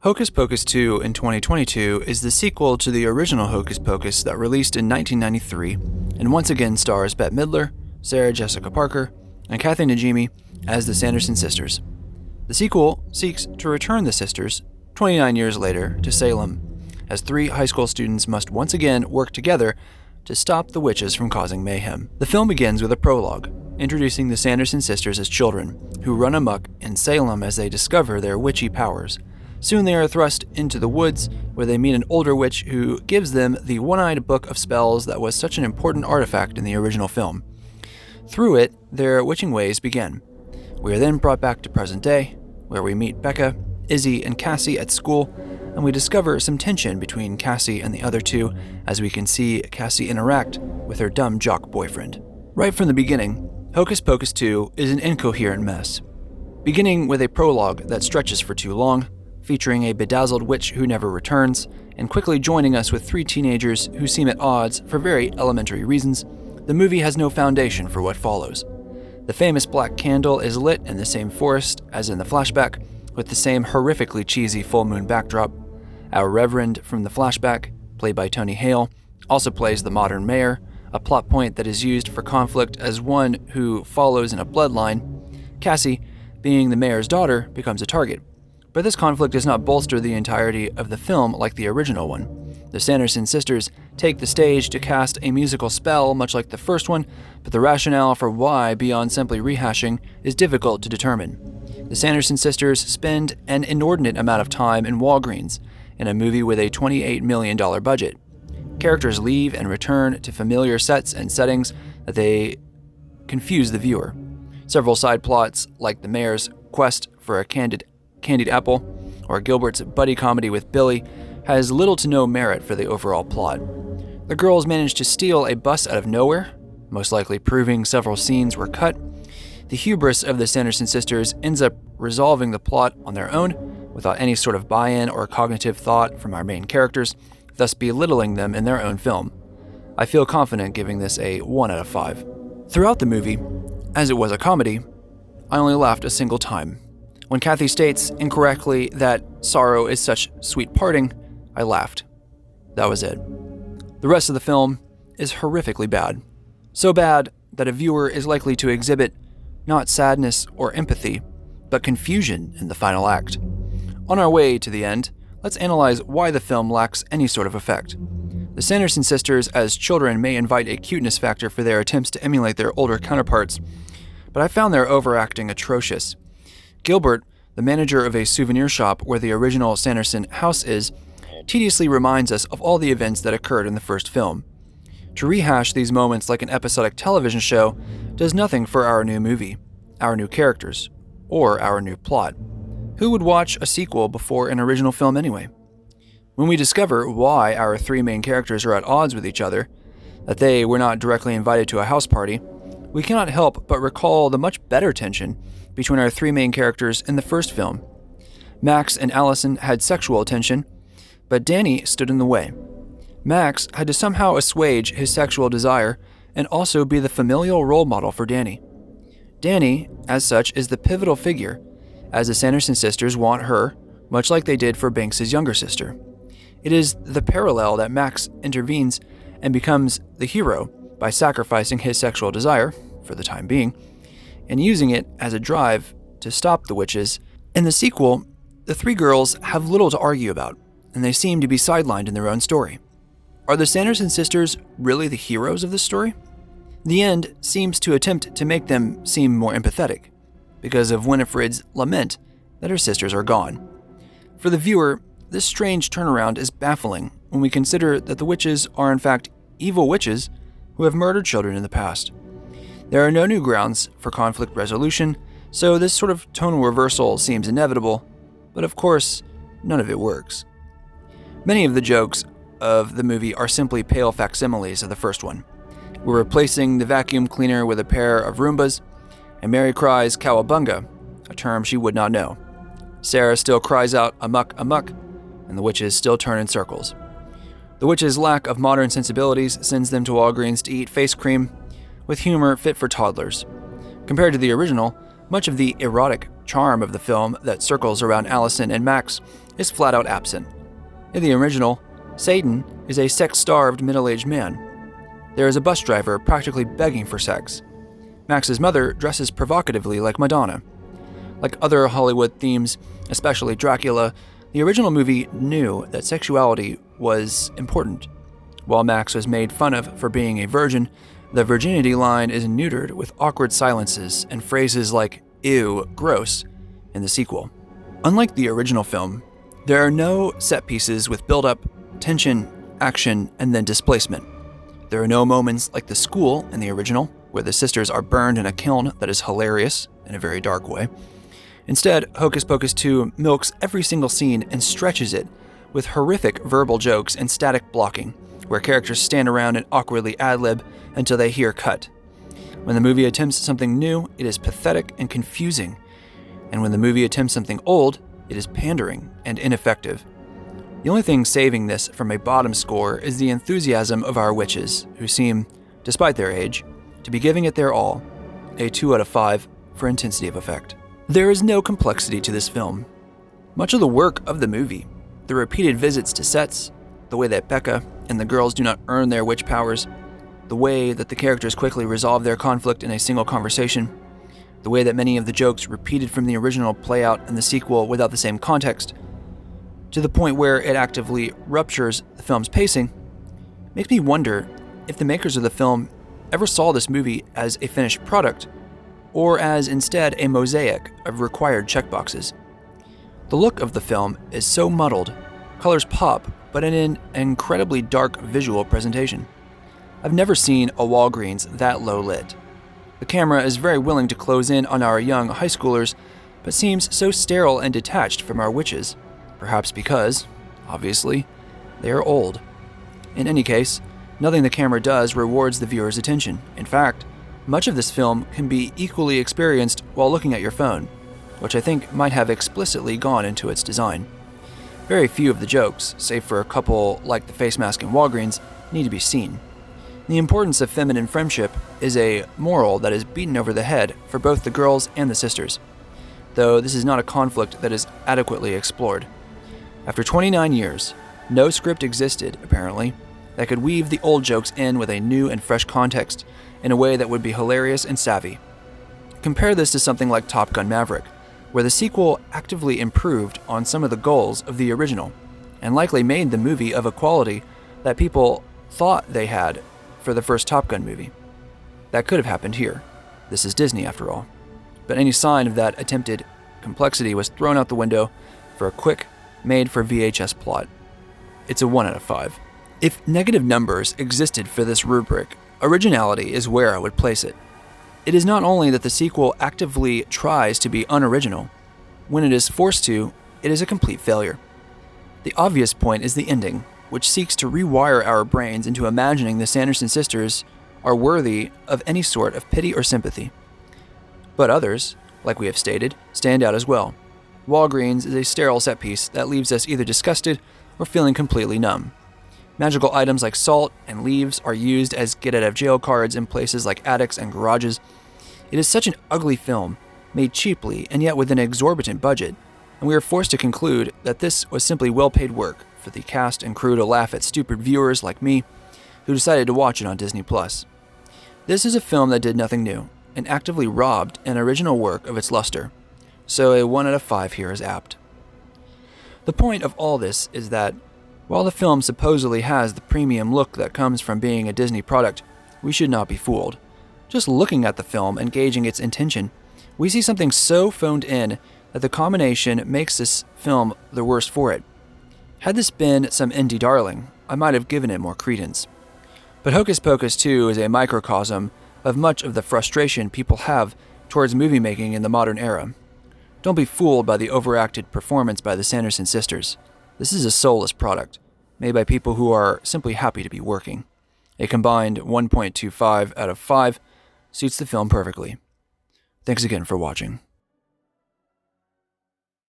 Hocus Pocus 2 in 2022 is the sequel to the original Hocus Pocus that released in 1993 and once again stars Bette Midler, Sarah Jessica Parker, and Kathy Najimy as the Sanderson sisters. The sequel seeks to return the sisters 29 years later to Salem, as 3 high school students must once again work together to stop the witches from causing mayhem. The film begins with a prologue, introducing the Sanderson sisters as children, who run amok in Salem as they discover their witchy powers. Soon they are thrust into the woods, where they meet an older witch who gives them the one-eyed book of spells that was such an important artifact in the original film. Through it, their witching ways begin. We are then brought back to present day, where we meet Becca, Izzy, and Cassie at school, and we discover some tension between Cassie and the other two as we can see Cassie interact with her dumb jock boyfriend. Right from the beginning, Hocus Pocus 2 is an incoherent mess. Beginning with a prologue that stretches for too long, featuring a bedazzled witch who never returns, and quickly joining us with 3 teenagers who seem at odds for very elementary reasons, the movie has no foundation for what follows. The famous black candle is lit in the same forest as in the flashback, with the same horrifically cheesy full moon backdrop. Our Reverend from the flashback, played by Tony Hale, also plays the modern mayor, a plot point that is used for conflict as one who follows in a bloodline. Cassie, being the mayor's daughter, becomes a target. But this conflict does not bolster the entirety of the film like the original one. The Sanderson sisters take the stage to cast a musical spell much like the first one, but the rationale for why, beyond simply rehashing, is difficult to determine. The Sanderson sisters spend an inordinate amount of time in Walgreens, in a movie with a $28 million budget. Characters leave and return to familiar sets and settings that they confuse the viewer. Several side plots, like the mayor's quest for a candied apple, or Gilbert's buddy comedy with Billy, has little to no merit for the overall plot. The girls manage to steal a bus out of nowhere, most likely proving several scenes were cut. The hubris of the Sanderson sisters ends up resolving the plot on their own, without any sort of buy-in or cognitive thought from our main characters, thus belittling them in their own film. I feel confident giving this a 1 out of 5. Throughout the movie, as it was a comedy, I only laughed a single time. When Kathy states incorrectly that sorrow is such sweet parting, I laughed. That was it. The rest of the film is horrifically bad. So bad that a viewer is likely to exhibit not sadness or empathy, but confusion in the final act. On our way to the end, let's analyze why the film lacks any sort of effect. The Sanderson sisters as children may invite a cuteness factor for their attempts to emulate their older counterparts, but I found their overacting atrocious. Gilbert, the manager of a souvenir shop where the original Sanderson house is, tediously reminds us of all the events that occurred in the first film. To rehash these moments like an episodic television show does nothing for our new movie, our new characters, or our new plot. Who would watch a sequel before an original film anyway? When we discover why our 3 main characters are at odds with each other, that they were not directly invited to a house party, we cannot help but recall the much better tension between our 3 main characters in the first film. Max and Allison had sexual tension, but Danny stood in the way. Max had to somehow assuage his sexual desire and also be the familial role model for Danny. Danny, as such, is the pivotal figure, as the Sanderson sisters want her, much like they did for Banks' younger sister. It is the parallel that Max intervenes and becomes the hero by sacrificing his sexual desire, for the time being, and using it as a drive to stop the witches. In the sequel, the 3 girls have little to argue about, and they seem to be sidelined in their own story. Are the Sanderson sisters really the heroes of this story? The end seems to attempt to make them seem more empathetic, because of Winifred's lament that her sisters are gone. For the viewer, this strange turnaround is baffling when we consider that the witches are in fact evil witches who have murdered children in the past. There are no new grounds for conflict resolution, so this sort of tonal reversal seems inevitable, but of course, none of it works. Many of the jokes of the movie are simply pale facsimiles of the first one. We're replacing the vacuum cleaner with a pair of Roombas, and Mary cries cowabunga, a term she would not know. Sarah still cries out amuck amuck, and the witches still turn in circles. The witches' lack of modern sensibilities sends them to Walgreens to eat face cream, with humor fit for toddlers. Compared to the original, Much of the erotic charm of the film that circles around Allison and Max is flat out absent. In the original, Satan is a sex-starved middle-aged man. There is a bus driver practically begging for sex. Max's mother dresses provocatively like Madonna. Like other Hollywood themes, especially Dracula, the original movie knew that sexuality was important. While Max was made fun of for being a virgin, the virginity line is neutered with awkward silences and phrases like, "ew, gross," in the sequel. Unlike the original film, there are no set pieces with build-up, tension, action, and then displacement. There are no moments like the school in the original, where the sisters are burned in a kiln that is hilarious in a very dark way. Instead, Hocus Pocus 2 milks every single scene and stretches it with horrific verbal jokes and static blocking, where characters stand around and awkwardly ad-lib until they hear cut. When the movie attempts something new, it is pathetic and confusing. And when the movie attempts something old, it is pandering and ineffective. The only thing saving this from a bottom score is the enthusiasm of our witches, who seem, despite their age, to be giving it their all, a 2 out of 5 for intensity of effect. There is no complexity to this film. Much of the work of the movie, the repeated visits to sets, the way that Becca and the girls do not earn their witch powers, the way that the characters quickly resolve their conflict in a single conversation, the way that many of the jokes repeated from the original play out in the sequel without the same context, to the point where it actively ruptures the film's pacing, makes me wonder if the makers of the film ever saw this movie as a finished product, or as instead a mosaic of required checkboxes. The look of the film is so muddled, colors pop, but in an incredibly dark visual presentation. I've never seen a Walgreens that low lit. The camera is very willing to close in on our young high schoolers, but seems so sterile and detached from our witches, perhaps because, obviously, they are old. In any case, nothing the camera does rewards the viewer's attention. In fact, much of this film can be equally experienced while looking at your phone, which I think might have explicitly gone into its design. Very few of the jokes, save for a couple like the face mask in Walgreens, need to be seen. The importance of feminine friendship is a moral that is beaten over the head for both the girls and the sisters, though this is not a conflict that is adequately explored. After 29 years, no script existed, apparently, that could weave the old jokes in with a new and fresh context in a way that would be hilarious and savvy. Compare this to something like Top Gun Maverick, where the sequel actively improved on some of the goals of the original, and likely made the movie of a quality that people thought they had for the first Top Gun movie. That could have happened here. This is Disney, after all. But any sign of that attempted complexity was thrown out the window for a quick, made-for-VHS plot. It's a 1 out of 5. If negative numbers existed for this rubric, originality is where I would place it. It is not only that the sequel actively tries to be unoriginal. When it is forced to, it is a complete failure. The obvious point is the ending, which seeks to rewire our brains into imagining the Sanderson sisters are worthy of any sort of pity or sympathy. But others, like we have stated, stand out as well. Walgreens is a sterile set piece that leaves us either disgusted or feeling completely numb. Magical items like salt and leaves are used as get-out-of-jail cards in places like attics and garages. It is such an ugly film, made cheaply and yet with an exorbitant budget, and we are forced to conclude that this was simply well-paid work for the cast and crew to laugh at stupid viewers like me who decided to watch it on Disney+. This is a film that did nothing new and actively robbed an original work of its luster, so a 1 out of 5 here is apt. The point of all this is that while the film supposedly has the premium look that comes from being a Disney product, we should not be fooled. Just looking at the film and gauging its intention, we see something so phoned in that the combination makes this film the worse for it. Had this been some indie darling, I might have given it more credence. But Hocus Pocus 2 is a microcosm of much of the frustration people have towards movie making in the modern era. Don't be fooled by the overacted performance by the Sanderson sisters. This is a soulless product, made by people who are simply happy to be working. A combined 1.25 out of 5 suits the film perfectly. Thanks again for watching.